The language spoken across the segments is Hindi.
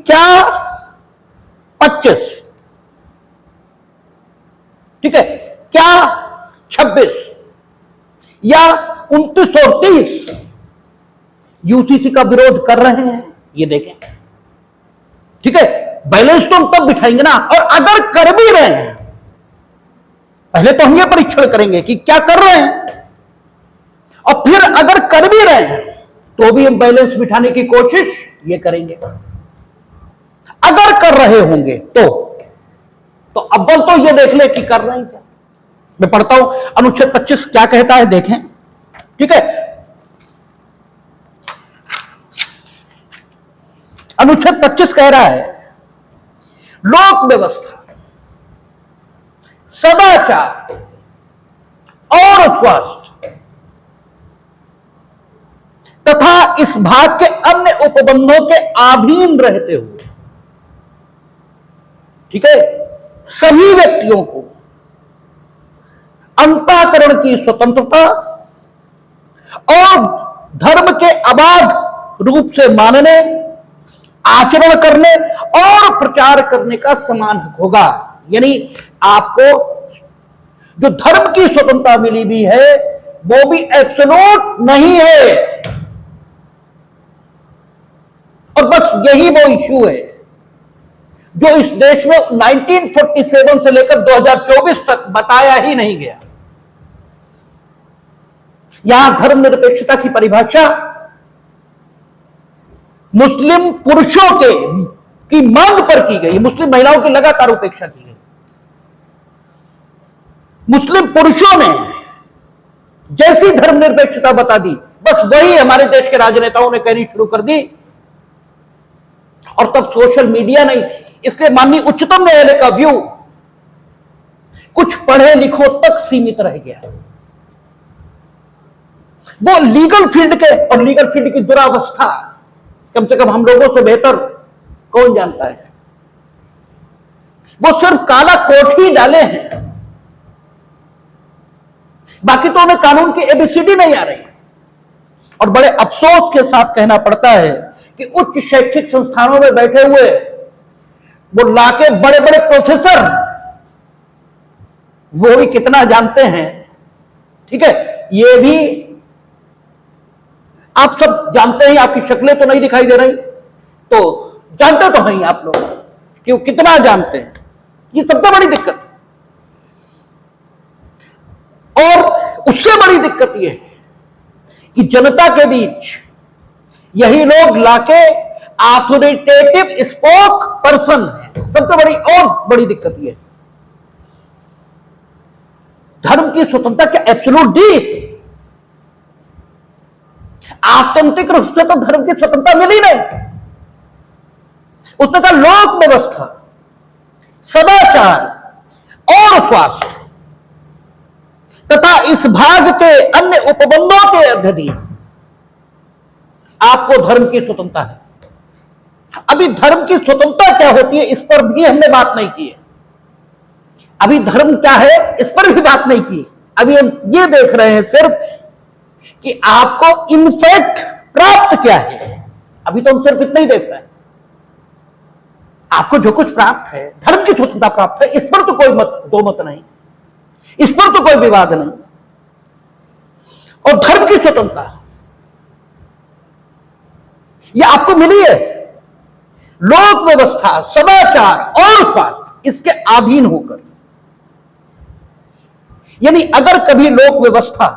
क्या 25, ठीक है, क्या 26 या 29 और 30 यूसीसी का विरोध कर रहे हैं? ये देखें, ठीक है। बैलेंस तो हम तब बिठाएंगे ना, और अगर कर भी रहे हैं, पहले तो हम ये परीक्षण करेंगे कि क्या कर रहे हैं, और फिर अगर कर भी रहे हैं तो भी हम बैलेंस बिठाने की कोशिश ये करेंगे। अगर कर रहे होंगे तो अव्वल तो ये देख ले कि कर रहे हैं क्या। मैं पढ़ता हूं अनुच्छेद 25 क्या कहता है, देखें, ठीक है। अनुच्छेद 25 कह रहा है, लोक व्यवस्था, सदाचार और स्वास्थ्य तथा इस भाग के अन्य उपबंधों के अधीन रहते हुए, ठीक है, सभी व्यक्तियों को अंतःकरण की स्वतंत्रता और धर्म के अबाध रूप से मानने, आचरण करने और प्रचार करने का समान हक होगा। यानी आपको जो धर्म की स्वतंत्रता मिली भी है वो भी एब्सोल्यूट नहीं है, और बस यही वो इश्यू है जो इस देश में 1947 से लेकर 2024 तक बताया ही नहीं गया। यहां धर्मनिरपेक्षता की परिभाषा मुस्लिम पुरुषों की मांग पर की गई, मुस्लिम महिलाओं की लगातार उपेक्षा की गई। मुस्लिम पुरुषों ने जैसी धर्मनिरपेक्षता बता दी, बस वही हमारे देश के राजनेताओं ने कहनी शुरू कर दी, और तब सोशल मीडिया नहीं थी, इसलिए माननीय उच्चतम न्यायालय का व्यू कुछ पढ़े लिखों तक सीमित रह गया। वो लीगल फील्ड के और लीगल फील्ड की दुरावस्था कम से कम हम लोगों से बेहतर कौन जानता है। वो सिर्फ काला कोट ही डाले हैं, बाकी तो उन्हें कानून की एबीसीडी नहीं आ रही। और बड़े अफसोस के साथ कहना पड़ता है कि उच्च शैक्षिक संस्थानों में बैठे हुए वो लाके बड़े बड़े प्रोफेसर वो भी कितना जानते हैं, ठीक है। ये भी आप सब जानते हैं, आपकी शक्लें तो नहीं दिखाई दे रही, तो जानते तो नहीं आप लोग कि वो कितना जानते हैं। ये सबसे बड़ी दिक्कत, और उससे बड़ी दिक्कत ये है कि जनता के बीच यही लोग लाके ऑथोरिटेटिव स्पोक पर्सन है। सबसे बड़ी और बड़ी दिक्कत यह, धर्म की स्वतंत्रता क्या एब्सोल्यूट डी? आत्यंतिक रूप से तो धर्म की स्वतंत्रता मिली नहीं। उसने कहा लोक व्यवस्था, सदाचार और स्वास्थ्य तथा इस भाग के अन्य उपबंधों के अधीन आपको धर्म की स्वतंत्रता है। अभी धर्म की स्वतंत्रता क्या होती है इस पर भी हमने बात नहीं की है। अभी धर्म क्या है इस पर भी बात नहीं की। अभी हम ये देख रहे हैं सिर्फ कि आपको इनफैक्ट प्राप्त क्या है। अभी तो हम सिर्फ इतना ही देख रहे हैं, आपको जो कुछ प्राप्त है, धर्म की स्वतंत्रता प्राप्त है, इस पर तो कोई दो मत नहीं, इस पर तो कोई विवाद नहीं। और धर्म की स्वतंत्रता यह आपको मिली है लोक व्यवस्था, सदाचार और स्वास्थ्य इसके अधीन होकर। यानी अगर कभी लोक व्यवस्था,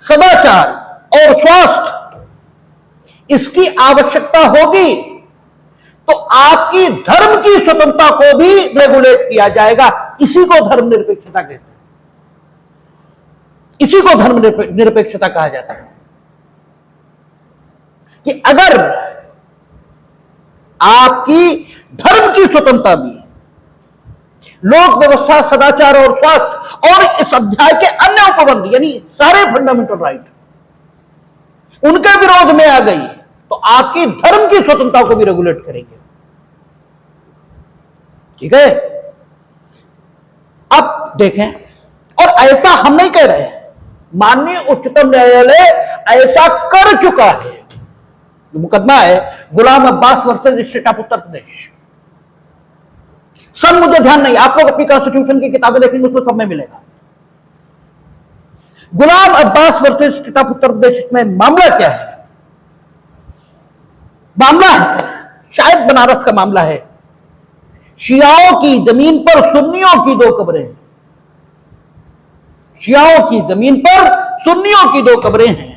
सदाचार और स्वास्थ्य इसकी आवश्यकता होगी तो आपकी धर्म की स्वतंत्रता को भी रेगुलेट किया जाएगा। इसी को धर्मनिरपेक्षता कहते हैं, इसी को धर्मनिरपेक्षता कहा जाता है कि अगर आपकी धर्म की स्वतंत्रता भी, लोक व्यवस्था, सदाचार और स्वास्थ्य और इस अध्याय के अन्य उपबंध यानी सारे फंडामेंटल राइट उनके विरोध में आ गई तो आपकी धर्म की स्वतंत्रता को भी रेगुलेट करेंगे। ठीक है, अब देखें, और ऐसा हम नहीं कह रहे हैं, माननीय उच्चतम न्यायालय ऐसा कर चुका है। मुकदमा है गुलाम Abbas versus state of Uttar Pradesh. सब मुझे ध्यान नहीं, आप लोग अपनी कॉन्स्टिट्यूशन की किताबें देखेंगे उसमें सब में मिलेगा। गुलाम Abbas versus state of Uttar Pradesh, इसमें मामला क्या है? मामला है, शायद बनारस का मामला है, शियाओं की जमीन पर सुन्नियों की दो कब्रें हैं। शियाओं की जमीन पर सुन्नियों की दो कब्रें हैं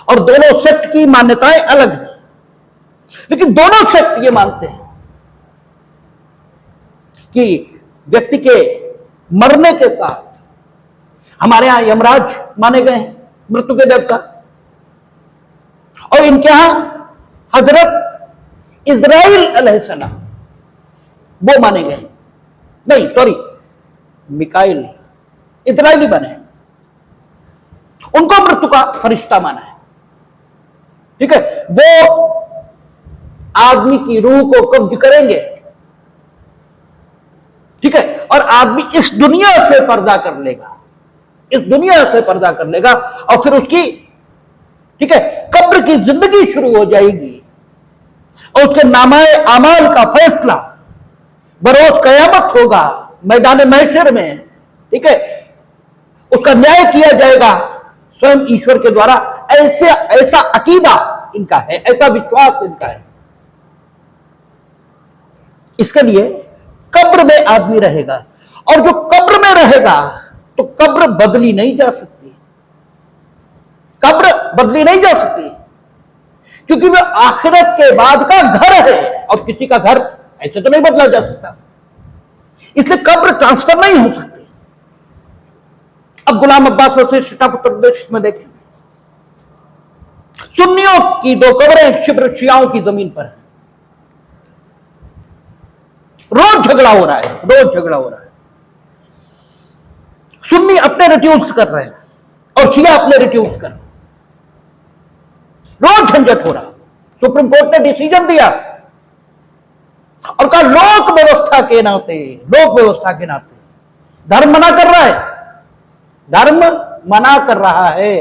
और दोनों सेक्ट की मान्यताएं अलग हैं, लेकिन दोनों सेक्ट ये मानते हैं कि व्यक्ति के मरने के साथ, हमारे यहां यमराज माने गए हैं मृत्यु के देवता, और इनके यहां हजरत इजराइल अलैहिस्सलाम वो माने गए, नहीं सॉरी मिकाइल, इजराइली बने, उनको मृत्यु का फरिश्ता माना है। ठीक है, वो आदमी की रूह को कब्ज करेंगे, ठीक है, और आदमी इस दुनिया से पर्दा कर लेगा, इस दुनिया से पर्दा कर लेगा, और फिर उसकी, ठीक है, कब्र की जिंदगी शुरू हो जाएगी और उसके नामाए अमाल का फैसला बरोज कयामत होगा मैदान महशर में। ठीक है, उसका न्याय किया जाएगा स्वयं ईश्वर के द्वारा। ऐसा अकीदा इनका है, ऐसा विश्वास इनका है। इसके लिए कब्र में आदमी रहेगा, और जो कब्र में रहेगा तो कब्र बदली नहीं जा सकती, कब्र बदली नहीं जा सकती, क्योंकि वह आखिरत के बाद का घर है और किसी का घर ऐसे तो नहीं बदला जा सकता, इसलिए कब्र ट्रांसफर नहीं हो सकती। अब गुलाम Abbas versus state of Uttar Pradesh में देखें, सुन्नियों की दो कब्रें शिब्र शियाओं की जमीन पर है, रोज झगड़ा हो रहा है, रोज झगड़ा हो रहा है। सुन्नी अपने रिट्यूज कर रहे हैं और शिया अपने रिट्यूज कर रहे हैं, रोज झंझट हो रहा। सुप्रीम कोर्ट ने डिसीजन दिया और कहा लोक व्यवस्था के नाते, लोक व्यवस्था के नाते धर्म मना कर रहा है, धर्म मना कर रहा है,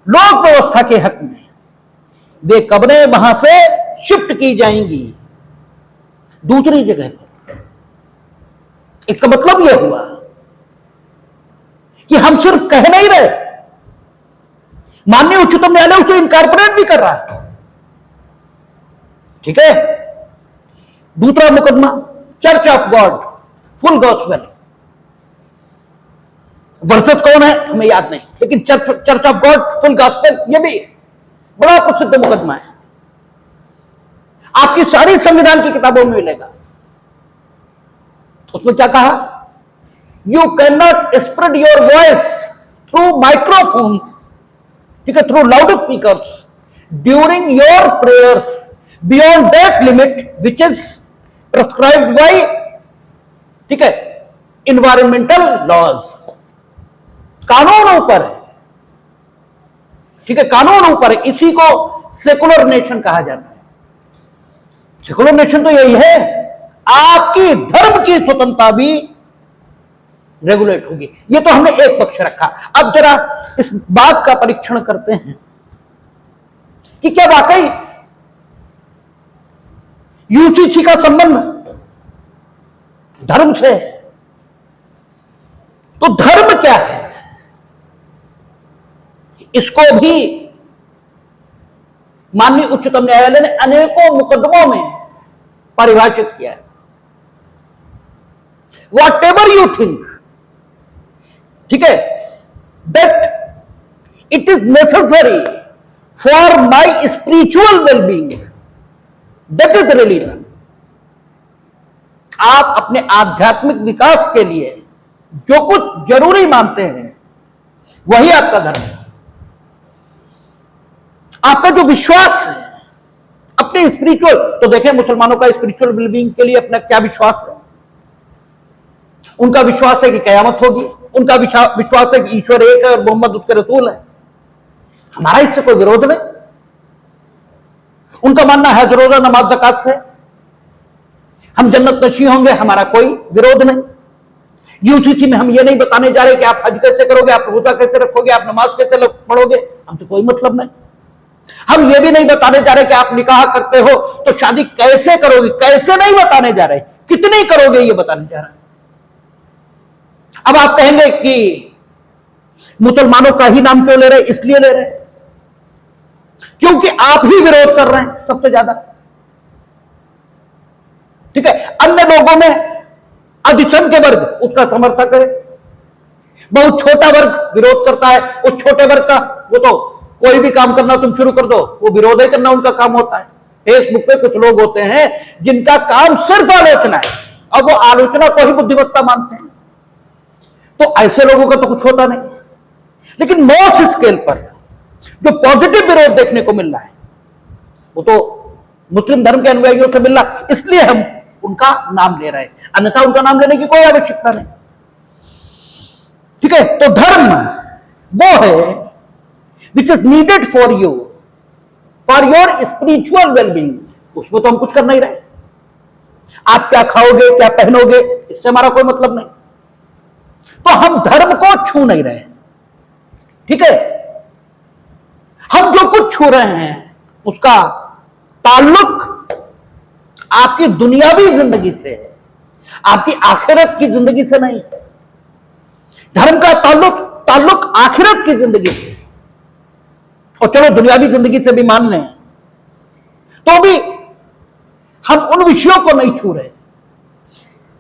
लोक व्यवस्था के हक में वे कब्रें वहां से शिफ्ट की जाएंगी दूसरी जगह पर। इसका मतलब यह हुआ कि हम सिर्फ कह नहीं रहे, माननीय उच्चतम न्यायालय उसे इनकॉर्पोरेट भी कर रहा है। ठीक है, दूसरा मुकदमा church of God full gospel versus कौन है हमें याद नहीं, लेकिन church of God full gospel ये भी बड़ा प्रसिद्ध मुकदमा है, आपकी सारी संविधान की किताबों में मिलेगा। उसमें क्या कहा? You can not spread your voice through microphones, ठीक है, through loud speakers during your prayers beyond that limit which is prescribed bye, ठीक है, इन्वायरमेंटल लॉज। कानून ऊपर है, ठीक है, कानून ऊपर है, इसी को सेकुलर नेशन कहा जाता है। सेकुलर नेशन तो यही है, आपकी धर्म की स्वतंत्रता भी रेगुलेट होगी। ये तो हमने एक पक्ष रखा। अब जरा इस बात का परीक्षण करते हैं कि क्या वाकई यूसीसी का संबंध धर्म से है? तो धर्म क्या है इसको भी माननीय उच्चतम न्यायालय ने अनेकों मुकदमों में परिभाषित किया है। वॉट एवर यू थिंक, ठीक है, that it is necessary for my spiritual wellbeing, that is religion. आप अपने आध्यात्मिक विकास के लिए जो कुछ जरूरी मानते हैं वही आपका धर्म है। आपका जो विश्वास है अपने स्पिरिचुअल, तो देखें मुसलमानों का स्पिरिचुअल वेलबींग के लिए अपना क्या विश्वास है? उनका विश्वास है कि कयामत होगी, उनका विश्वास है कि ईश्वर एक है और मोहम्मद उसके रसूल है। हमारा इससे कोई विरोध नहीं। उनका मानना है रोजा नमाज ज़कात से हम जन्नत नशी होंगे, हमारा कोई विरोध नहीं। यूसीसी में हम ये नहीं बताने जा रहे कि आप हज कैसे करोगे, आप रोजा कैसे रखोगे, आप नमाज कैसे पढ़ोगे, हमसे कोई मतलब नहीं। हम ये भी नहीं बताने जा रहे कि आप निकाह करते हो तो शादी कैसे करोगे, कैसे नहीं बताने जा रहे, कितनी करोगे ये बताने जा रहे हैं। अब आप कहेंगे कि मुसलमानों का ही नाम क्यों ले रहे, इसलिए ले रहे क्योंकि आप ही विरोध कर रहे हैं सबसे ज्यादा। ठीक है, अन्य लोगों में अधिसंख्य वर्ग उसका समर्थक है, बहुत छोटा वर्ग विरोध करता है। उस छोटे वर्ग का वो तो कोई भी काम करना तुम शुरू कर दो, वो विरोध ही करना उनका काम होता है। फेसबुक पे कुछ लोग होते हैं जिनका काम सिर्फ आलोचना है, और वो आलोचना को ही बुद्धिमत्ता मानते हैं। तो ऐसे लोगों का तो कुछ होता नहीं। लेकिन मॉस स्केल पर जो पॉजिटिव विरोध देखने को मिल रहा है वो तो मुस्लिम धर्म के अनुयायियों से मिल रहा, इसलिए हम उनका नाम ले रहे हैं, अन्यथा उनका नाम लेने की कोई आवश्यकता नहीं। ठीक है, तो धर्म वो है which is needed for you, for your spiritual wellbeing. उसमें तो हम कुछ कर नहीं रहे। आप क्या खाओगे, क्या पहनोगे, इससे हमारा कोई मतलब नहीं। तो हम धर्म को छू नहीं रहे। ठीक है, हम जो कुछ छू रहे हैं उसका ताल्लुक आपकी दुनियावी जिंदगी से है, आपकी आखिरत की जिंदगी से नहीं। धर्म का ताल्लुक आखिरत की जिंदगी से। और चलो दुनियावी जिंदगी से भी मान लें तो भी हम उन विषयों को नहीं छू रहे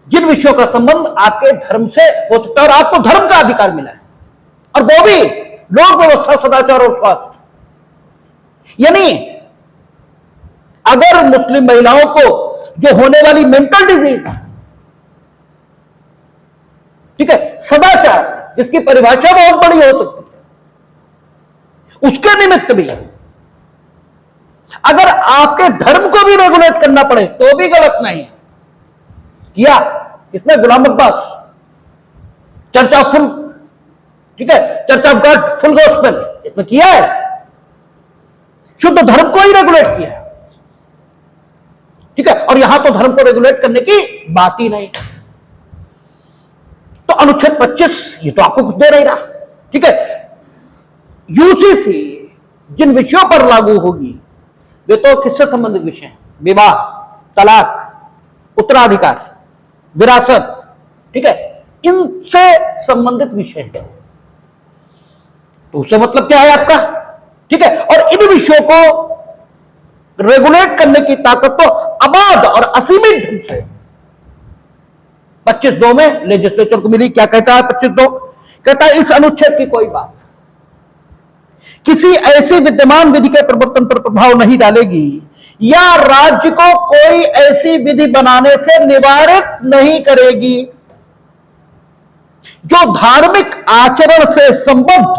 जिन विषयों का संबंध आपके धर्म से हो सकता है, और आपको धर्म का अधिकार मिला है, और वो भी लोक व्यवस्था, सदाचार और स्वास्थ्य। यानी अगर मुस्लिम महिलाओं को जो होने वाली मेंटल डिजीज, ठीक है, सदाचार जिसकी परिभाषा बहुत बड़ी हो सकती है, उसके निमित्त भी अगर आपके धर्म को भी रेगुलेट करना पड़े तो भी गलत नहीं है। किया किसने? गुलाम अब्बास, चर्च ऑफ फुल, ठीक है, church of God full gospel, इसमें किया है, शुद्ध धर्म को ही रेगुलेट किया है। ठीक है, और यहां तो धर्म को रेगुलेट करने की बात ही नहीं। तो अनुच्छेद 25 ये तो आपको कुछ दे नहीं रहा। ठीक है, यूसीसी जिन विषयों पर लागू होगी वे तो किससे संबंधित विषय हैं? विवाह, तलाक, उत्तराधिकार, विरासत, ठीक है, इनसे संबंधित विषय है। तो उससे मतलब क्या है आपका? ठीक है, और इन विषयों को रेगुलेट करने की ताकत तो अबाध और असीमित ढंग से 25(2) में लेजिस्लेचर को मिली। क्या कहता है 25(2)? कहता है इस अनुच्छेद की कोई बात किसी ऐसी विद्यमान विधि के प्रवर्तन पर प्रभाव नहीं डालेगी या राज्य को कोई ऐसी विधि बनाने से निवारित नहीं करेगी जो धार्मिक आचरण से संबद्ध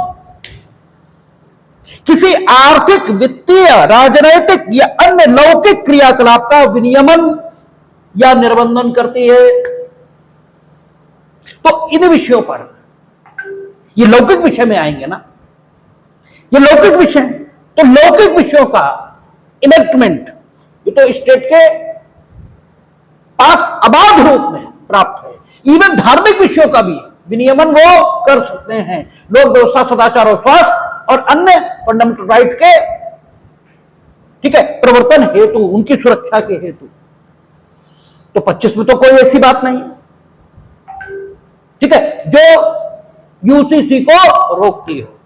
किसी आर्थिक, वित्तीय, राजनैतिक या अन्य लौकिक क्रियाकलाप का विनियमन या निर्बंधन करती है। तो इन विषयों पर, ये लौकिक विषय में आएंगे ना, ये लौकिक विषय, तो लौकिक विषयों का इनेक्टमेंट ये तो स्टेट के पास अबाध रूप में प्राप्त है। इवन धार्मिक विषयों का भी विनियमन वो कर सकते हैं, लोक व्यवस्था, सदाचार और स्वास्थ्य और अन्य फंडामेंटल राइट के, ठीक है, प्रवर्तन हेतु, उनकी सुरक्षा के हेतु। तो 25 में तो कोई ऐसी बात नहीं, ठीक है, जो यूसीसी को रोकती हो।